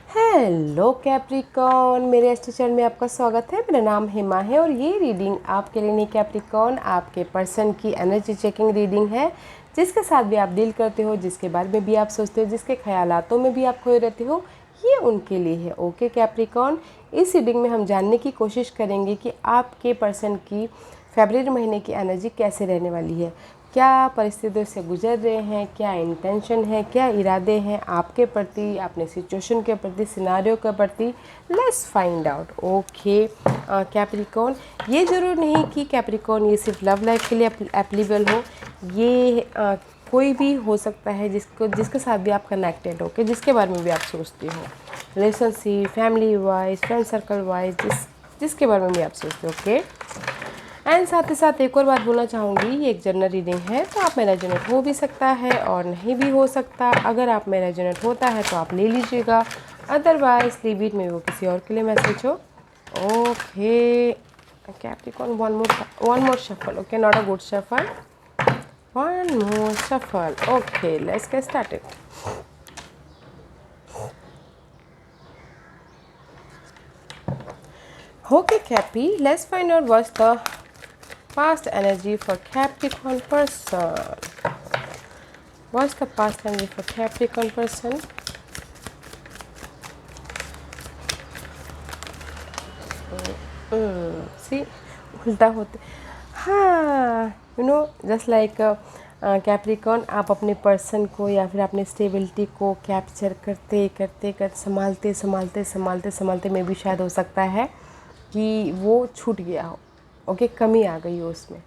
Hello Capricorn, मेरे astro channel में आपका स्वागत है। मेरा नाम हेमा है और ये रीडिंग आपके लिए नहीं कैप्रिकॉन, आपके पर्सन की एनर्जी चेकिंग रीडिंग है। जिसके साथ भी आप डील करते हो, जिसके बारे में भी आप सोचते हो, जिसके ख्यालातों में भी आप खोए रहते हो, ये उनके लिए है। ओके कैप्रिकॉन, इस रीडिंग में हम जानने की कोशिश करेंगे कि आपके पर्सन की फरवरी महीने की एनर्जी कैसे रहने वाली है, क्या परिस्थितियों से गुजर रहे हैं, क्या इंटेंशन है, क्या इरादे हैं आपके प्रति, अपने सिचुएशन के प्रति, सिनारियो के प्रति। Let's find out. Okay Capricorn, ये ज़रूर नहीं कि कैप्रिकॉन ये सिर्फ लव लाइफ के लिए एप्लीबल हो। ये कोई भी हो सकता है जिसके साथ भी आप कनेक्टेड हो, जिसके बारे में भी आप सोचते हो, relationship, family wise, friend circle wise, जिसके बारे में भी आप सोचते हो। ओके एंड साथ ही साथ एक और बात बोलना चाहूँगी, ये एक जनरल रीडिंग है, तो आप में रेजोनेट हो भी सकता है और नहीं भी हो सकता। अगर आप में रेजोनेट होता है तो आप ले लीजिएगा, अदरवाइज लीव इट, में वो किसी और के लिए मैसेज हो। Okay Capricorn, one more shuffle. Okay, not a good shuffle, one more shuffle. Okay, let's get started. Okay Cappy, let's find out what's the past energy for Capricorn person. What's the past energy for Capricorn person? See, उल्टा होते। हाँ, just like Capricorn, आप अपने person को या फिर अपने stability को कैप्चर करते करते संभालते में भी शायद हो सकता है कि वो छूट गया हो। ओके, कमी आ गई हो उसमें,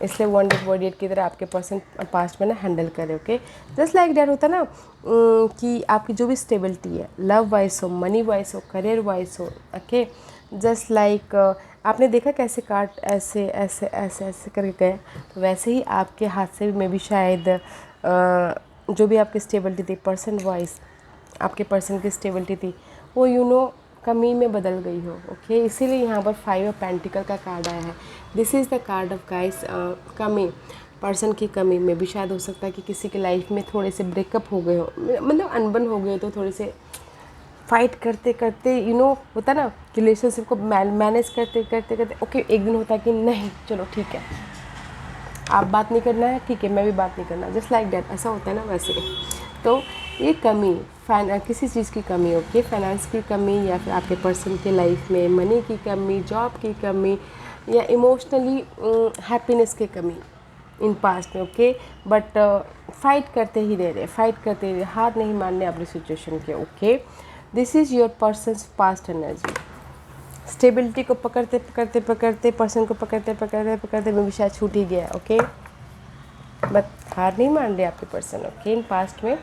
इसलिए 1/8 की तरह आपके पर्सन पास्ट में ना हैंडल करे। ओके, जस्ट लाइक डैट होता ना कि आपकी जो भी स्टेबिलिटी है, लव वाइज हो, मनी वाइज हो, करियर वाइज हो। ओके, जस्ट लाइक आपने देखा कैसे कार्ड ऐसे ऐसे ऐसे ऐसे करके गए, तो वैसे ही आपके हाथ से भी मे भी शायद जो भी आपकी स्टेबिलिटी थी पर्सन वाइज, आपके पर्सन की स्टेबिलिटी थी, वो कमी में बदल गई हो। ओके, इसीलिए यहाँ पर 5 ऑफ पेंटिकल का कार्ड आया है। This is the card of guys, कमी, पर्सन की कमी में भी शायद हो सकता है कि किसी के लाइफ में थोड़े से ब्रेकअप हो गए हो, मतलब अनबन हो गए हो, तो थोड़े से फाइट करते करते होता ना, रिलेशनशिप को मैनेज करते करते करते ओके, एक दिन होता है कि नहीं चलो ठीक है, आप बात नहीं करना है, ठीक है मैं भी बात नहीं करना, जस्ट लाइक दैट, ऐसा होता है ना। वैसे तो ये कमी, किसी चीज़ की कमी, ओके, फाइनेंस की कमी, या फिर आपके पर्सन के लाइफ में मनी की कमी, जॉब की कमी, या इमोशनली हैप्पीनेस की कमी इन पास्ट में। ओके, बट फाइट करते ही रहे, फाइट करते ही रहे, हार नहीं मानने अपनी सिचुएशन के। Okay, this is your persons past energy. Stability को पकड़ते पकड़ते पकड़ते, पर्सन को पकड़ते पकड़ते पकड़ते में भी शायद छूट ही गया। ओके, बट हार नहीं मान रहे आपके पर्सन। ओके, इन पास्ट में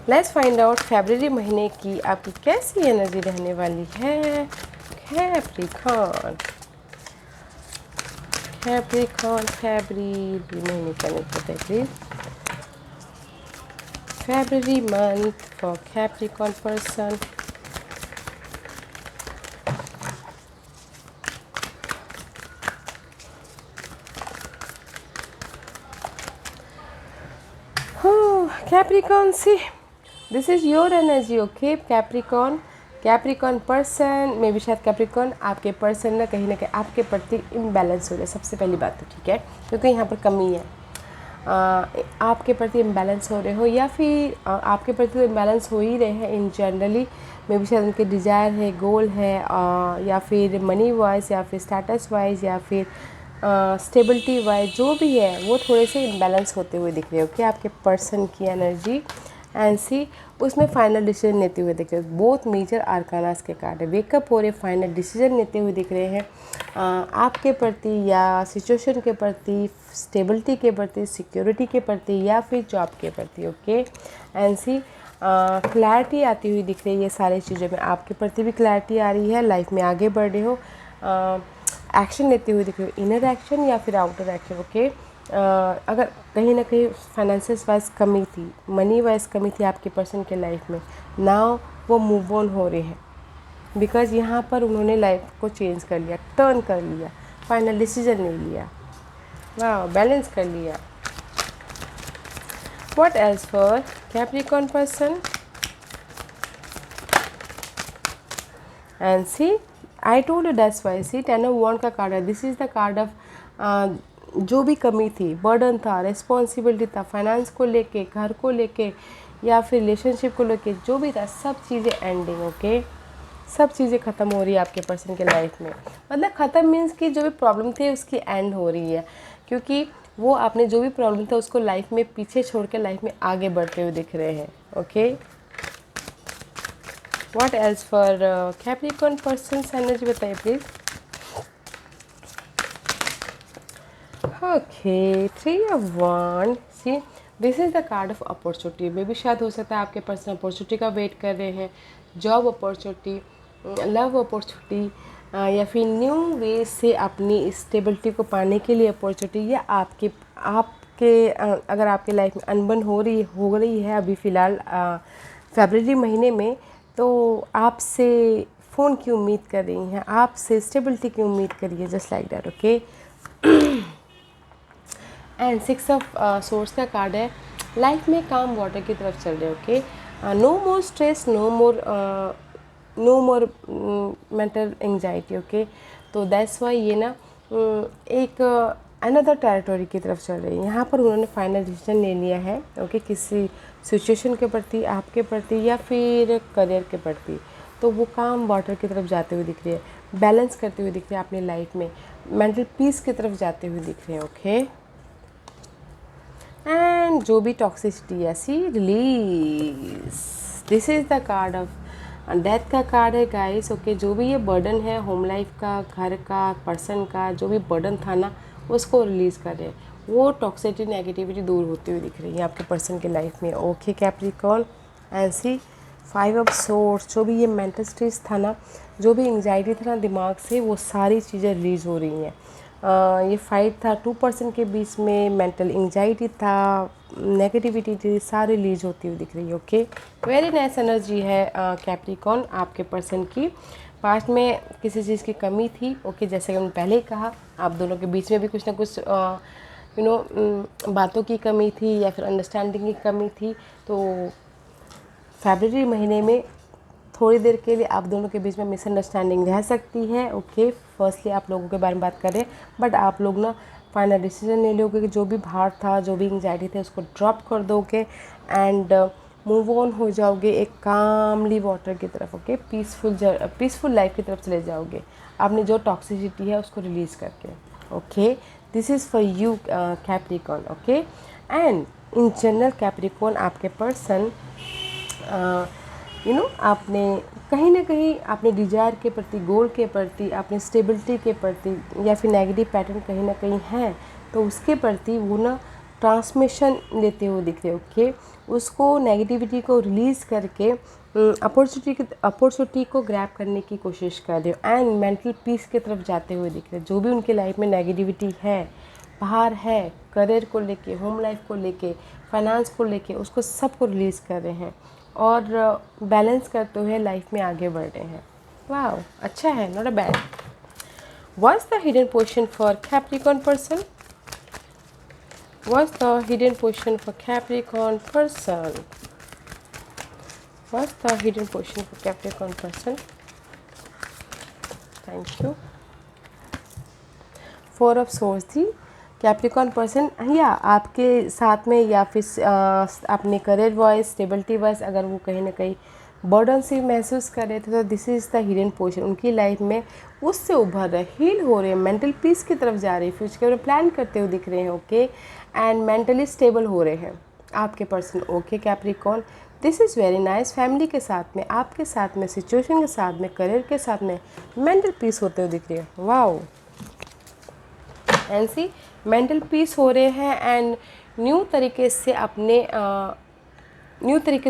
लेट्स फाइंड आउट फरवरी महीने की आपकी कैसी एनर्जी रहने वाली है। कैप्रिकॉन, कैप्रिकॉन फरवरी महीने का नहीं पता please. February month for Capricorn person. Capricorn, see, this is your energy. Okay, Capricorn, Capricorn person में भी शायद कैप्रिकॉन आपके पर्सन ना कहीं आपके प्रति इम्बैलेंस हो रहे, सबसे पहली बात तो, ठीक है, क्योंकि यहाँ पर कमी है। आपके प्रति इम्बैलेंस हो रहे हो, या फिर आपके प्रति तो इम्बैलेंस हो ही रहे हैं इन जनरली, में भी शायद उनके डिज़ायर है, गोल है, या फिर मनी वाइज, या फिर स्टेटस वाइज, या फिर स्टेबिलिटी वाइज, जो भी है वो थोड़े से इम्बैलेंस होते हुए दिख रहे हो कि आपके पर्सन की एनर्जी एंड सी उसमें फाइनल डिसीजन लेते हुए दिख रहे हो। बहुत मेजर आर्कानास के कार्ड है, वेकअप हो रहे, फाइनल डिसीजन लेते हुए दिख रहे हैं आपके प्रति, या सिचुएशन के प्रति, स्टेबिलिटी के प्रति, सिक्योरिटी के प्रति, या फिर जॉब के प्रति। ओके, एंड सी क्लैरिटी आती हुई दिख रही है। ये सारी चीज़ों में आपके प्रति भी क्लैरिटी आ रही है, लाइफ में आगे बढ़ रहे हो, एक्शन लेते हुए दिख रहे हो, इनर एक्शन या फिर आउटर एक्शन। ओके, अगर कहीं ना कहीं फाइनेंसिस वाइज कमी थी, मनी वाइज कमी थी आपके पर्सन के लाइफ में, नाउ वो मूव ऑन हो रहे हैं, बिकॉज यहाँ पर उन्होंने लाइफ को चेंज कर लिया, टर्न कर लिया, फाइनल डिसीजन ले लिया, वाह, बैलेंस कर लिया। What else for Capricorn person? And see I told you that's why see 10 of wand का कार्ड है. This is the card of जो भी कमी थी, बर्डन था, रिस्पॉन्सिबिलिटी था, फाइनेंस को लेके, घर को लेके या फिर रिलेशनशिप को लेके, जो भी था सब चीज़ें एंडिंग. ओके, सब चीज़ें ख़त्म हो रही है आपके पर्सन के लाइफ में. मतलब ख़त्म मीन्स कि जो भी प्रॉब्लम थी उसकी एंड हो रही है, क्योंकि वो आपने जो भी प्रॉब्लम था उसको लाइफ में पीछे छोड़ के लाइफ में आगे बढ़ते हुए दिख रहे हैं. Okay, what else for Capricorn person energy बताइए please. Okay, 3 of Wands. See this is the card of opportunity. मे भी शायद हो सकता है आपके पर्सन अपॉर्चुनिटी का वेट कर रहे हैं, जॉब अपॉर्चुनिटी, लव अपॉर्चुनिटी या फिर न्यू वे से अपनी स्टेबिलिटी को पाने के लिए अपॉर्चुनिटी, या आपके अगर आपके लाइफ में अनबन हो रही है अभी फ़िलहाल फरवरी महीने में, तो आपसे फ़ोन की उम्मीद कर रही हैं, आपसे स्टेबिलिटी की उम्मीद करिए, just like that. Okay, and 6 of swords का कार्ड है. लाइफ में काम वाटर की तरफ चल रहे. Okay, no more stress, no more mental anxiety. Okay, तो दैट्स वाई ये ना एक अनदर टेरिटोरी की तरफ चल रही है. यहाँ पर उन्होंने फाइनल डिसीजन ले लिया है. ओके, किसी सिचुएशन के प्रति, आपके प्रति या फिर करियर के प्रति. तो वो काम वाटर की तरफ जाते हुए दिख रही है, बैलेंस करते हुए दिख रही है अपनी लाइफ में, मेंटल पीस की तरफ जाते हुए दिख रहे हैं. ओके, एंड जो भी टॉक्सिसिटी है, see release. This is the card of death का कार्ड है गाइस. ओके, जो भी ये बर्डन है होम लाइफ का, घर का, पर्सन का, जो भी बर्डन था ना उसको रिलीज़ कर रहे हैं. वो टॉक्सिसिटी, नेगेटिविटी दूर होती हुई दिख रही है आपके पर्सन की लाइफ में. Okay Capricorn, and see 5 of source. जो भी ये मेंटल स्ट्रेस था ना, जो भी एंजाइटी था ना दिमाग से, वो सारी चीज़ें रिलीज़ हो रही हैं. ये फाइट था 2% के बीच में, मेंटल एंजाइटी था, नेगेटिविटी थी, सारी रिलीज होती हुई दिख रही है. ओके, वेरी नाइस एनर्जी है कैप्रिकॉर्न आपके पर्सन की. पास्ट में किसी चीज़ की कमी थी. ओके, जैसे कि मैंने पहले ही कहा, आप दोनों के बीच में भी कुछ ना कुछ बातों की कमी थी या फिर अंडरस्टैंडिंग की कमी थी. तो फरवरी महीने में थोड़ी देर के लिए आप दोनों के बीच में मिसअंडरस्टैंडिंग रह सकती है. ओके, फर्स्टली आप लोगों के बारे में बात करें, बट आप लोग ना फाइनल डिसीजन ले लोगे कि जो भी भार था, जो भी एंजाइटी थी, उसको ड्रॉप कर दोगे एंड मूव ऑन हो जाओगे एक कामली वाटर की तरफ. ओके, पीसफुल लाइफ की तरफ चले जाओगे, आपने जो टॉक्सिसिटी है उसको रिलीज़ करके. Okay, this is for you Capricorn. Okay, and in general Capricorn आपके पर्सन आपने कहीं ना कहीं अपने डिज़ायर के प्रति, गोल के प्रति, अपने स्टेबिलिटी के प्रति या फिर नेगेटिव पैटर्न कहीं ना कहीं है, तो उसके प्रति वो ना ट्रांसमिशन लेते हुए दिख रहे. ओके, उसको नेगेटिविटी को रिलीज़ करके अपॉर्चुनिटी को ग्रैब करने की कोशिश कर रहे हो एंड मेंटल पीस की तरफ जाते हुए दिख रहे. जो भी उनके लाइफ में नेगेटिविटी है, बाहर है, करियर को लेके, होम लाइफ को लेके, फाइनेंस को लेके, उसको सबको रिलीज़ कर रहे हैं और बैलेंस करते हुए लाइफ में आगे बढ़ रहे हैं. वाह, अच्छा है, not a bad. What's the hidden position for Capricorn person? What's the hidden position for Capricorn person? What's the hidden position for Capricorn person? Thank you. 4 of Swords थी. कैप्रिकॉर्न पर्सन या आपके साथ में या फिर अपने करियर वाइज, स्टेबिलिटी वाइज अगर वो कहीं ना कहीं बर्डन से महसूस कर रहे थे, तो this is the hidden position. उनकी लाइफ में उससे उभर रहे, हील हो रहे हैं, मेंटल पीस की तरफ जा रहे हैं, फ्यूचर के बारे में प्लान करते हुए दिख रहे हैं. ओके, एंड मेंटली स्टेबल हो रहे हैं आपके person. Okay Capricorn, this is very nice. Family के साथ में, आपके साथ में, सिचुएशन के साथ में, करियर के साथ में मेंटल पीस होते हुए दिख रही है. Wow, and see mental peace हो रहे हैं एंड न्यू तरीके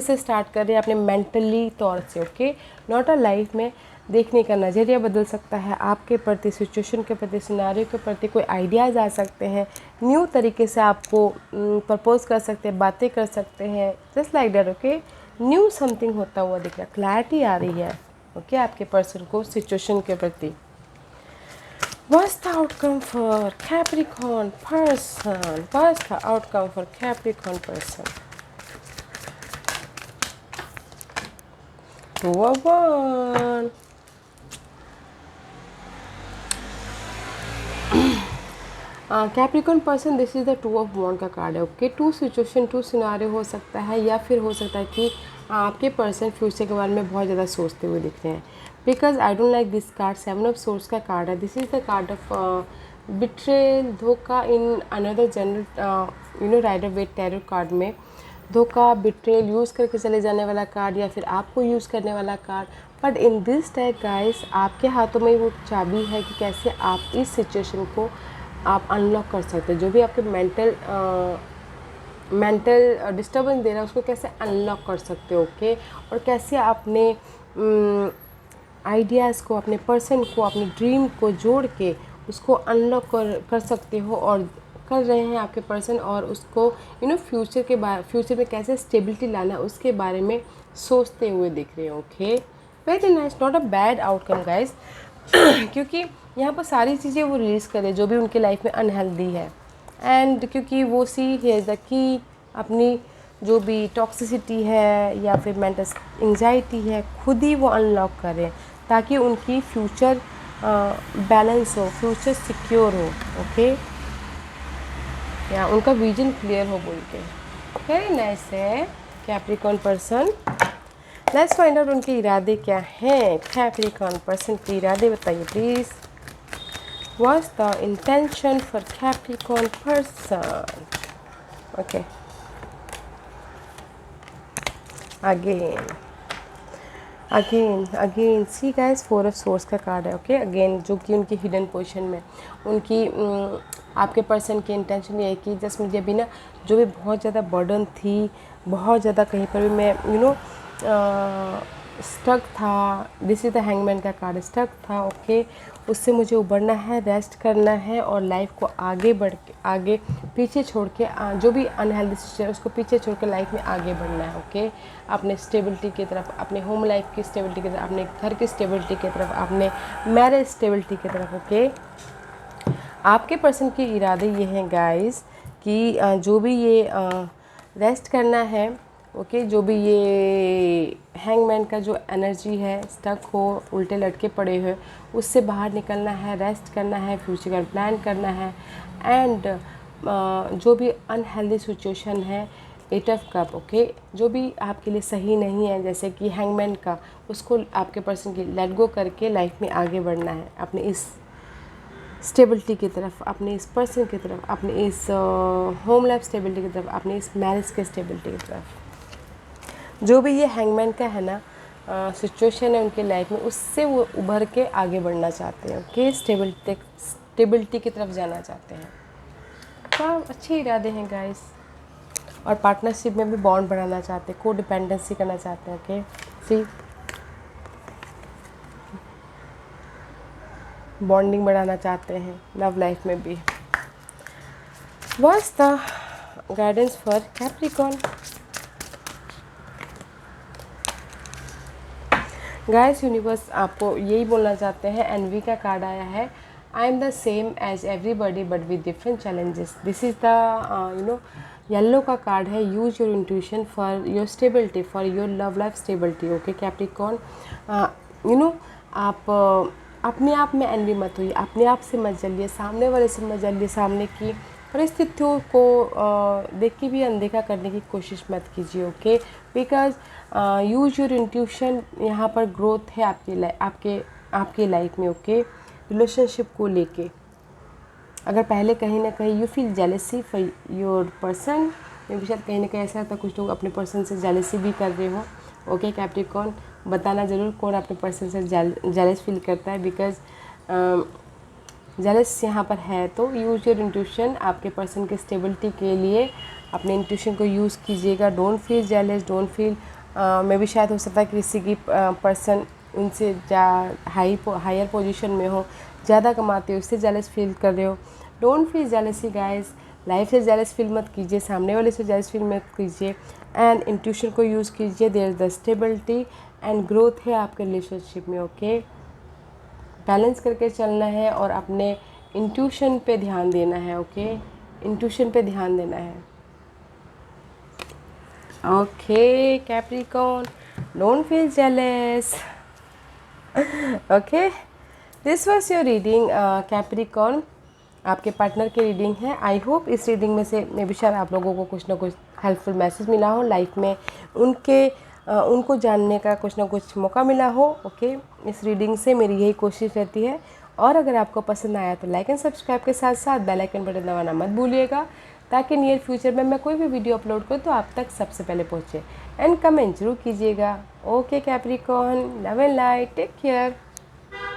से स्टार्ट कर रहे हैं अपने मेंटली तौर से. ओके, नॉट अ लाइफ में देखने का नज़रिया बदल सकता है आपके प्रति, सिचुएशन के प्रति, सिनारियो के प्रति कोई आइडियाज़ आ सकते हैं, न्यू तरीके से आपको प्रपोज कर सकते हैं, बातें कर सकते हैं, just like that. Okay, new something होता हुआ दिख रहा है, क्लैरिटी आ रही है. ओके, आपके पर्सन को सिचुएशन के प्रति. What's the outcome for Capricorn person? What's the outcome for Capricorn person? 2 of Wands. Capricorn person, this is the two of wand का कार्ड है। Okay, two situation, two scenario हो सकता है, या फिर हो सकता है कि आपके पर्सन फ्यूचर के बारे में बहुत ज़्यादा सोचते हुए दिख रहे हैं। Because I don't like this card, 7 of swords का कार्ड है। This is the card of betrayal, धोखा in another general rider Waite tarot card में धोखा, बिट्रेल, यूज़ करके चले जाने वाला कार्ड, या फिर आपको यूज़ करने वाला card. But in this type guys, आपके हाथों में वो चाबी है कि कैसे आप इस सिचुएशन को आप अनलॉक कर सकते हैं। जो भी आपके मेंटल डिस्टर्बेंस दे रहा है उसको कैसे अनलॉक कर सकते हो। ओके, और कैसे अपने आइडियाज़ को, अपने पर्सन को, अपने ड्रीम को जोड़ के उसको अनलॉक कर सकते हो, और कर रहे हैं आपके पर्सन। और उसको फ्यूचर में कैसे स्टेबिलिटी लाना है उसके बारे में सोचते हुए दिख रहे हो। Okay, very nice, not a bad outcome guys. क्योंकि यहाँ पर सारी चीज़ें वो रिलीज़ करें जो भी उनके लाइफ में अनहेल्दी है। एंड क्योंकि वो हियर द की, अपनी जो भी टॉक्सिसिटी है या फिर मेंटल एंजाइटी है खुद ही वो अनलॉक करें, ताकि उनकी फ्यूचर बैलेंस हो, फ्यूचर सिक्योर हो। ओके, या उनका विजन क्लियर हो बोल के। वेरी नाइस है Capricorn person. Let's find out उनके इरादे क्या हैं। कैप्रिकॉर्न पर्सन के इरादे बताइए please. What's the intention for Capricorn person? Okay, again see guys, 4 of swords का कार्ड है। ओके, अगेन जो कि उनकी हिडन पोजीशन में उनकी आपके पर्सन की इंटेंशन ये है कि जस्ट मुझे अभी ना जो भी बहुत ज़्यादा बर्डन थी, बहुत ज़्यादा कहीं पर भी मैं स्टक था, दिस इज़ द हैंगमैन का कार्ड, स्टक था। ओके, उससे मुझे उबरना है, रेस्ट करना है, और लाइफ को आगे पीछे छोड़ के जो भी अनहेल्दी सिचुएशन है उसको पीछे छोड़ के लाइफ में आगे बढ़ना है। ओके, अपने स्टेबिलिटी की तरफ, अपने होम लाइफ की स्टेबिलिटी की तरफ, अपने घर की स्टेबिलिटी की तरफ, अपने मैरिज स्टेबिलिटी की तरफ। ओके, आपके पर्सन के इरादे ये हैं गाइस कि जो भी ये रेस्ट करना है। ओके, जो भी ये हैंगमैन का जो एनर्जी है, स्टक हो, उल्टे लटके पड़े हुए, उससे बाहर निकलना है, रेस्ट करना है, फ्यूचर का प्लान करना है। एंड जो भी अनहेल्दी सिचुएशन है, 8 ऑफ कप, ओके, जो भी आपके लिए सही नहीं है, जैसे कि हैंगमैन का, उसको आपके पर्सन की लेट गो करके लाइफ में आगे बढ़ना है, अपने इस स्टेबिलिटी की तरफ, अपने इस पर्सन की तरफ, अपने इस होम लाइफ स्टेबिलिटी की तरफ, अपने इस मैरिज के स्टेबिलिटी की तरफ। जो भी ये हैंगमैन का है ना सिचुएशन है उनके लाइफ में, उससे वो उभर के आगे बढ़ना चाहते हैं। ओके, स्टेबिलिटी की तरफ जाना चाहते हैं। तो अच्छे इरादे हैं गाइस, और पार्टनरशिप में भी बॉन्ड बढ़ाना चाहते हैं, को डिपेंडेंसी करना चाहते हैं। ओके, सी बॉन्डिंग बढ़ाना चाहते हैं लव लाइफ में भी। What's the guidance for Capricorn? Guys, universe आपको यही बोलना चाहते हैं। एनवी का कार्ड आया है, I am the same as everybody but with different challenges. This is the yellow का कार्ड है, use your intuition for your stability, for your love life stability. Okay Capricorn, आप अपने आप में एनवी मत होइए, अपने आप से मत जलिए, सामने वाले से मत जलिए, सामने की परिस्थितियों को देख के भी अनदेखा करने की कोशिश मत कीजिए। Okay, because use your intuition, यहाँ पर ग्रोथ है आपके लाइफ में। ओके, रिलेशनशिप को लेके अगर पहले कहीं ना कहीं you feel jealousy for your person, मे भी शायद कहीं ना कहीं ऐसा होता है कुछ लोग अपने पर्सन से जेलसी भी कर रहे हो। ओके कैप्रिकॉर्न, बताना ज़रूर कौन अपने पर्सन से जेलस फील करता है, बिकॉज जेलस यहाँ पर है। तो यूज योर इंट्यूशन, आपके पर्सन के स्टेबिलिटी के लिए अपने इंट्यूशन को यूज़ कीजिएगा। Don't feel jealous, don't feel मे भी शायद हो सकता है कि किसी की पर्सन उनसे हायर पोजीशन में हो, ज़्यादा कमाते हो, उससे जेलस फील कर रहे हो। Don't feel jealousy guys, life से जेलस फील मत कीजिए, सामने वाले से जेलस फील मत कीजिए, एंड इंट्यूशन को यूज़ कीजिए। There is the stability and growth है आपके रिलेशनशिप में। ओके, बैलेंस करके चलना है और अपने इंट्यूशन पे ध्यान देना है। ओके, इंट्यूशन पे ध्यान देना है। Okay Capricorn, don't feel jealous. Okay, this was your reading Capricorn, आपके पार्टनर की रीडिंग है। आई होप इस रीडिंग में से मे बी शायद आप लोगों को कुछ ना कुछ हेल्पफुल मैसेज मिला हो, लाइफ में उनको जानने का कुछ ना कुछ मौका मिला हो। ओके, इस रीडिंग से मेरी यही कोशिश रहती है। और अगर आपको पसंद आया तो लाइक एंड सब्सक्राइब के साथ साथ बेल आइकन बटन दबाना मत भूलिएगा, ताकि नियर फ्यूचर में मैं कोई भी वीडियो अपलोड करूँ तो आप तक सबसे पहले पहुँचे। एंड कमेंट जरूर कीजिएगा। Okay Capricorn, love and light, take care.